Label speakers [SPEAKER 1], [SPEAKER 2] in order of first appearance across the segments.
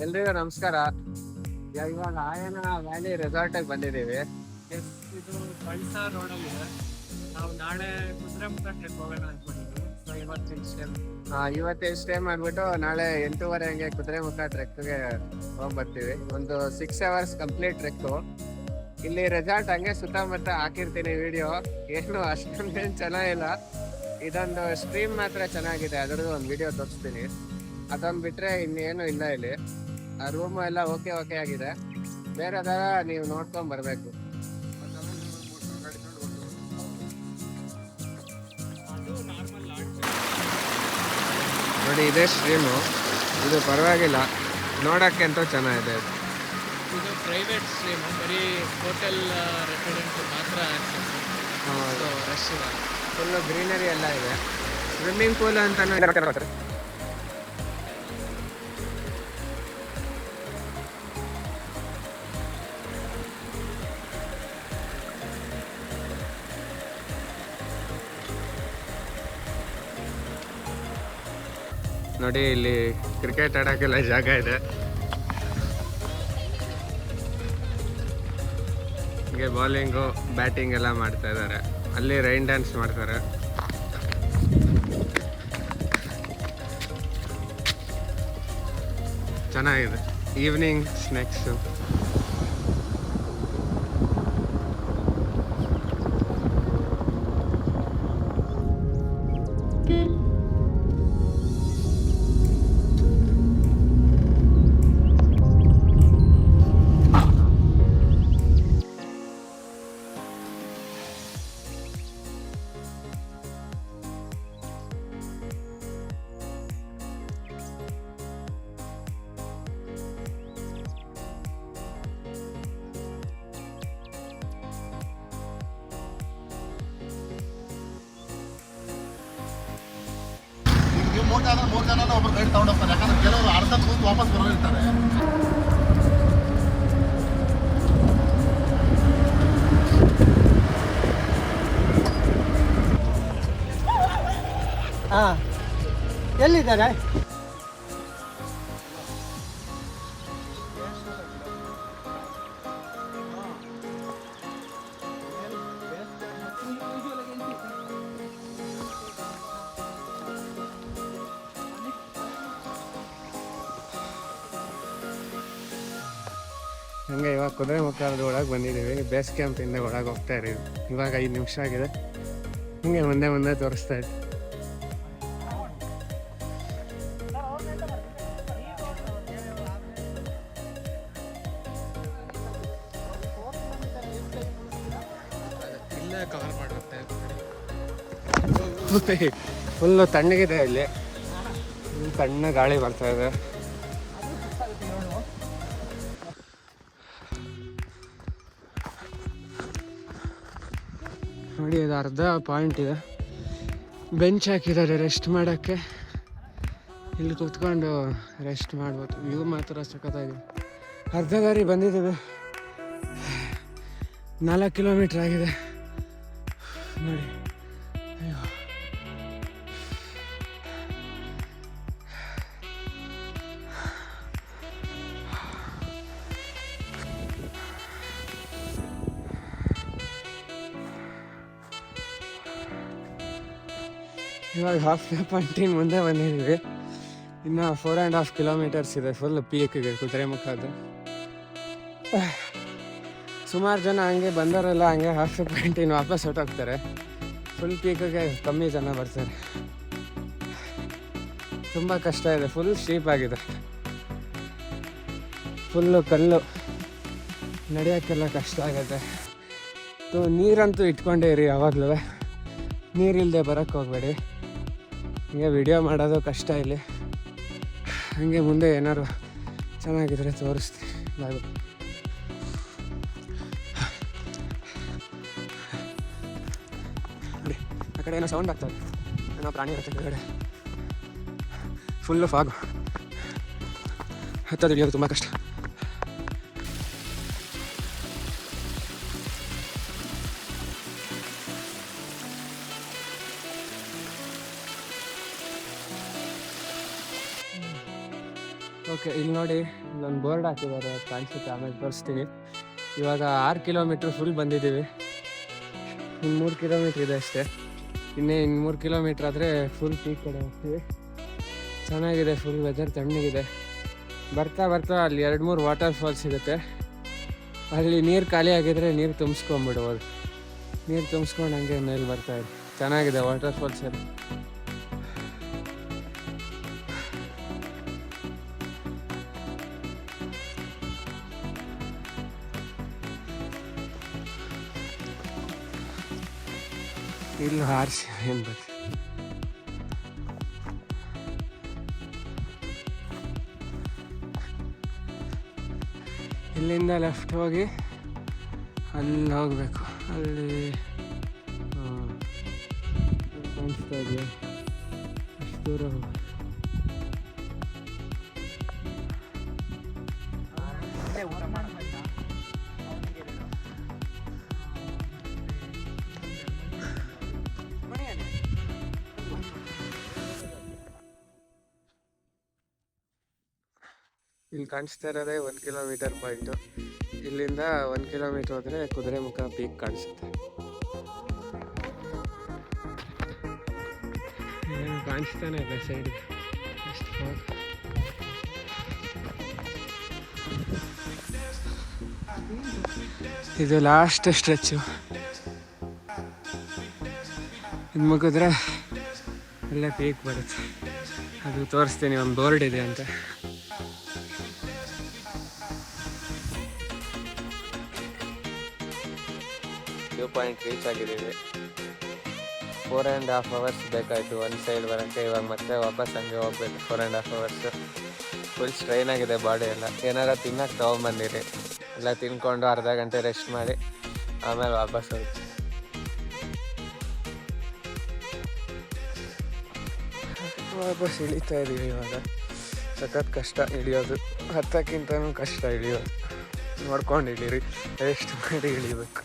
[SPEAKER 1] ಎಲ್ರಿಗೂ ನಮಸ್ಕಾರ. ಇವಾಗ ಆಯನ ವ್ಯಾಲಿ ರೆಸಾರ್ಟ್ ಬಂದಿದ್ದೀವಿ.
[SPEAKER 2] ಇದು ಬಳ್ಸಾ ರೋಡಲ್ಲಿ ಇದೆ. ನಾವು ನಾಳೆ ಕುದುರೆಮುಖ ಟ್ರಿಪ್ ಹೋಗೋಣ ಅನ್ಕೊಂಡಿದ್ವಿ. ಸೊ
[SPEAKER 1] ಇವತ್ತೇ ಸ್ಟೇ ಮಾಡ್ಬಿಟ್ಟು ನಾಳೆ 8:30 ಹಂಗೆ ಕುದುರೆಮುಖ ಟ್ರೆಕ್ಗೆ ಹೋಗ್ಬರ್ತೀವಿ. ಒಂದು 6 hours ಕಂಪ್ಲೀಟ್ ಟ್ರೆಕ್ಕು. ಇಲ್ಲಿ ರೆಸಾರ್ಟ್ ಹಂಗೆ ಸುತ್ತಮುತ್ತ ಹಾಕಿರ್ತೀನಿ ವಿಡಿಯೋ. ಏನು ಅಷ್ಟೊಂದೇನು ಚೆನ್ನಾಗಿಲ್ಲ. ಇದೊಂದು ಸ್ಟ್ರೀಮ್ ಮಾತ್ರ ಚೆನ್ನಾಗಿದೆ, ಅದರದ್ದು ಒಂದು ವಿಡಿಯೋ ತೋರಿಸ್ತೀನಿ. ಅದೊಂದು ಬಿಟ್ರೆ ಇನ್ನೇನು ಇಲ್ಲ ಇಲ್ಲಿ. ಆ ರೂಮು ಎಲ್ಲ ಓಕೆ ಆಗಿದೆ. ಬೇರೆದಾರ ನೀವು ನೋಡ್ಕೊಂಡ್ ಬರ್ಬೇಕು. ನೋಡಿ, ಇದೇ ಸ್ಟ್ರೀಮು. ಇದು ಪರವಾಗಿಲ್ಲ, ನೋಡೋಕ್ಕೆ ಅಂತೂ ಚೆನ್ನಾಗಿದೆ.
[SPEAKER 2] ಇದು ಪ್ರೈವೇಟ್ ಸ್ಟ್ರೀಮ್, ಬರೀ ಹೋಟೆಲ್ ರೆಸಿಡೆಂಟ್ ಮಾತ್ರ ರಶ್ ಇಲ್ಲ.
[SPEAKER 1] ಫುಲ್ಲು ಗ್ರೀನರಿ ಎಲ್ಲ ಇದೆ. ಸ್ವಿಮ್ಮಿಂಗ್ ಪೂಲ್ ಅಂತ ನೋಡಿ, ಇಲ್ಲಿ ಕ್ರಿಕೆಟ್ ಆಡೋಕ್ಕೆಲ್ಲ ಜಾಗ ಇದೆ. ಹೀಗೆ ಬಾಲಿಂಗು ಬ್ಯಾಟಿಂಗ್ ಎಲ್ಲ ಮಾಡ್ತಾ ಇದ್ದಾರೆ. ಅಲ್ಲಿ ರೈನ್ ಡ್ಯಾನ್ಸ್ ಮಾಡ್ತಾರೆ. ಚೆನ್ನಾಗಿದೆ. Evening snacks.
[SPEAKER 3] ಮೂರು ಜನ ಒಬ್ಬರು ಗೈಡ್ ತಗೊಂಡು ಹೋಗ್ತಾರೆ. ಯಾಕಂದ್ರೆ ಕೆಲವರು ಅರ್ಧ ಕೂತು ವಾಪಸ್ ಬರೋರಿರ್ತಾರೆ.
[SPEAKER 4] ಎಲ್ಲಿದ್ದಾರೆ?
[SPEAKER 1] ಹಂಗೆ ಇವಾಗ ಕುದುರೆಮುಖದ ಒಳಗೆ ಬಂದಿದ್ದೀವಿ. ಬೇಸ್ ಕ್ಯಾಂಪಿಂದ ಒಳಗೆ ಹೋಗ್ತಾ ಇದ್ದೀವಿ. ಇವಾಗ 5 ನಿಮಿಷ ಆಗಿದೆ. ಹಿಂಗೆ ಮುಂದೆ ತೋರಿಸ್ತಾ ಇತ್ತು.
[SPEAKER 2] ಇಲ್ಲೇ ಕವರ್ ಮಾಡುತ್ತೆ.
[SPEAKER 1] ಫುಲ್ಲು ತಣ್ಣಗಿದೆ ಇಲ್ಲಿ. ತಣ್ಣ ಗಾಳಿ ಬರ್ತಾ ಇದೆ. ನೋಡಿ, ಇದು ಅರ್ಧ ಪಾಯಿಂಟ್ ಇದೆ. ಬೆಂಚ್ ಹಾಕಿದ್ದಾರೆ ರೆಸ್ಟ್ ಮಾಡೋಕ್ಕೆ. ಇಲ್ಲಿ ಕೂತ್ಕೊಂಡು ರೆಸ್ಟ್ ಮಾಡ್ಬೋದು. ವ್ಯೂ ಮಾತ್ರ ಸಖತ್ತಾಗಿದೆ. ಅರ್ಧ ದಾರಿ ಬಂದಿದ್ದೀವಿ. 4 ಕಿಲೋಮೀಟ್ರ್ ಆಗಿದೆ ನೋಡಿ. ಅಯ್ಯೋ, ಇವಾಗ ಹಾಫ್ ಪಾಯಿಂಟಿನ ಮುಂದೆ ಬಂದಿದ್ದೀವಿ. ಇನ್ನು 4.5 kilometers ಇದೆ ಫುಲ್ ಪೀಕ್ಗೆ ಕುದುರೆಮುಖದ್ದು. ಸುಮಾರು ಜನ ಹಂಗೆ ಬಂದವರೆಲ್ಲ ಹಂಗೆ ಹಾಫ್ ಪಾಯಿಂಟಿನ ವಾಪಸ್ ಹೊರಟೋಗ್ತಾರೆ. ಫುಲ್ ಪೀಕ್ಗೆ ಕಮ್ಮಿ ಜನ ಬರ್ತಾರೆ. ತುಂಬ ಕಷ್ಟ ಇದೆ. ಫುಲ್ ಶೀಪ್ ಆಗಿದೆ. ಫುಲ್ಲು ಕಲ್ಲು, ನಡೆಯೋಕ್ಕೆಲ್ಲ ಕಷ್ಟ ಆಗುತ್ತೆ. ನೀರಂತೂ ಇಟ್ಕೊಂಡೇ ಇರಿ ಯಾವಾಗಲೂ. ನೀರಿಲ್ಲದೆ ಬರೋಕ್ಕೆ ಹೋಗಬೇಡಿ. ಹಿಂಗೆ ವಿಡಿಯೋ ಮಾಡೋದು ಕಷ್ಟ ಇಲ್ಲಿ. ಹಾಗೆ ಮುಂದೆ ಏನಾದ್ರು ಚೆನ್ನಾಗಿದ್ರೆ ತೋರಿಸ್ತೀನಿ. ಬಾಯ್. ನೋಡಿ, ಆ ಕಡೆ ಏನೋ ಸೌಂಡ್ ಆಗ್ತದೆ. ಏನೋ ಪ್ರಾಣಿ ಇರುತ್ತೆ ಕೆಳಗಡೆ. Full fog. ಹತ್ತೋದು ಇಳಿಯೋದು ತುಂಬ ಕಷ್ಟ. ಓಕೆ, ಇಲ್ಲಿ ನೋಡಿ ಇಲ್ಲೊಂದು ಬೋರ್ಡ್ ಹಾಕಿದ್ದಾರೆ, ಕಾಣಿಸುತ್ತೆ, ಆಮೇಲೆ ತೋರಿಸ್ತೀನಿ. ಇವಾಗ 6 ಕಿಲೋಮೀಟ್ರ್ ಫುಲ್ ಬಂದಿದ್ದೀವಿ. ಇನ್ನು 3 ಕಿಲೋಮೀಟ್ರ್ ಇದೆ ಅಷ್ಟೇ. ಇನ್ನು 3 ಕಿಲೋಮೀಟ್ರ್ ಆದರೆ ಫುಲ್ ಪೀಕ್ ಕಡೆ ಹೋಗ್ತೀವಿ. ಚೆನ್ನಾಗಿದೆ, ಫುಲ್ ವೆದರ್ ತಣ್ಣಗಿದೆ. ಬರ್ತಾ ಬರ್ತಾ ಅಲ್ಲಿ 2-3 ವಾಟರ್ ಫಾಲ್ಸ್ ಸಿಗುತ್ತೆ. ಅಲ್ಲಿ ನೀರು ಖಾಲಿ ಆಗಿದ್ರೆ ನೀರು ತುಂಬಿಸ್ಕೊಂಬಿಡ್ಬೋದು. ನೀರು ತುಂಬಿಸ್ಕೊಂಡು ಹಂಗೆ ಮೇಲೆ ಬರ್ತಾಯಿದೆ. ಚೆನ್ನಾಗಿದೆ ವಾಟರ್ ಫಾಲ್ಸ್ ಅಲ್ಲಿ. ಇಲ್ಲಿ ಹಾರಿಸಿ ಏನು ಬೇಕು. ಇಲ್ಲಿಂದ ಲೆಫ್ಟ್ ಹೋಗಿ ಅಲ್ಲಿ ಹೋಗಬೇಕು. ಅಲ್ಲಿ ಕಾಣಿಸ್ತಾ ಇದೆಯಾ, ಅಷ್ಟು ದೂರ ಹೋಗಿ. ಇಲ್ಲಿ ಕಾಣಿಸ್ತಾ ಇರೋದೇ 1 ಕಿಲೋಮೀಟರ್ ಪಾಯಿಂಟು. ಇಲ್ಲಿಂದ 1 ಕಿಲೋಮೀಟರ್ ಹೋದರೆ ಕುದುರೆಮುಖ ಪೀಕ್ ಕಾಣಿಸುತ್ತೆ. ಏನು ಕಾಣಿಸ್ತಾನೆ ಇಲ್ಲ ಸೈಡ್. ಇದು ಲಾಸ್ಟ್ ಸ್ಟ್ರೆಚ್ಚು. ಇದು ಮುಗಿದ್ರೆ ಅಲ್ಲೇ ಪೀಕ್ ಬರುತ್ತೆ. ಅದು ತೋರಿಸ್ತೀನಿ, ಒಂದು ಬೋರ್ಡ್ ಇದೆ ಅಂತ. ವ್ಯೂ ಪಾಯಿಂಟ್ ರೀಚ್ ಆಗಿದ್ದೀವಿ. 4.5 hours ಬೇಕಾಯಿತು ಒಂದು ಸೈಡ್ ಬರೋಕ್ಕೆ. ಇವಾಗ ಮತ್ತೆ ವಾಪಸ್ ಹಂಗೆ ಹೋಗ್ಬೇಕು 4.5 hours. ಫುಲ್ ಸ್ಟ್ರೈನ್ ಆಗಿದೆ ಬಾಡಿ ಎಲ್ಲ. ಏನಾರ ತಿನ್ನಕ್ಕೆ ತೊಗೊಂಬಂದಿರಿ, ಎಲ್ಲ ತಿನ್ಕೊಂಡು ಅರ್ಧ ಗಂಟೆ ರೆಸ್ಟ್ ಮಾಡಿ ಆಮೇಲೆ ವಾಪಸ್ ಹೋಗಿ. ವಾಪಸ್ ಇಳಿತಾ ಇದ್ದೀವಿ. ಇವಾಗ ಸಖತ್ ಕಷ್ಟ ಇಳಿಯೋದು, ಹತ್ತಕ್ಕಿಂತನೂ ಕಷ್ಟ ಇಳಿಯೋದು. ನೋಡ್ಕೊಂಡು ಇಳೀರಿ, ರೆಸ್ಟ್ ಮಾಡಿ ಇಳಿಬೇಕು.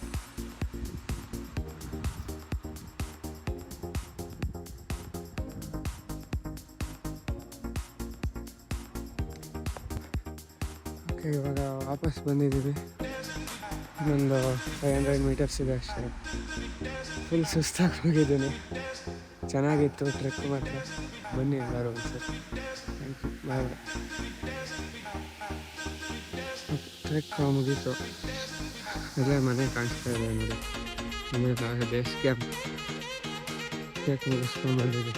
[SPEAKER 1] ಇವಾಗ ವಾಪಸ್ ಬಂದಿದ್ದೀವಿ. ಇನ್ನೊಂದು 500 ಮೀಟರ್ಸ್ ಇದೆ ಅಷ್ಟೇ. ಫುಲ್ ಸುಸ್ತಾಗಿ ಹೋಗಿದ್ದೀನಿ. ಚೆನ್ನಾಗಿತ್ತು ಟ್ರೆಕ್ ಮಾತ್ರ. ಬನ್ನಿ ಎಲ್ಲರೂ ಒಂದ್ಸರಿ. Thank you. Bye bye. Trek ಮುಗೀತು. ಅಲ್ಲೇ ಮನೆ ಕಾಣಿಸ್ತಾ ಇದೆ ನೋಡಿ. ಬೇಸ್ ಕ್ಯಾಂಪ್ ಟ್ರೆಕ್ ಮುಗಿಸ್ಕೊಂಡು ಬಂದಿದ್ದೀವಿ.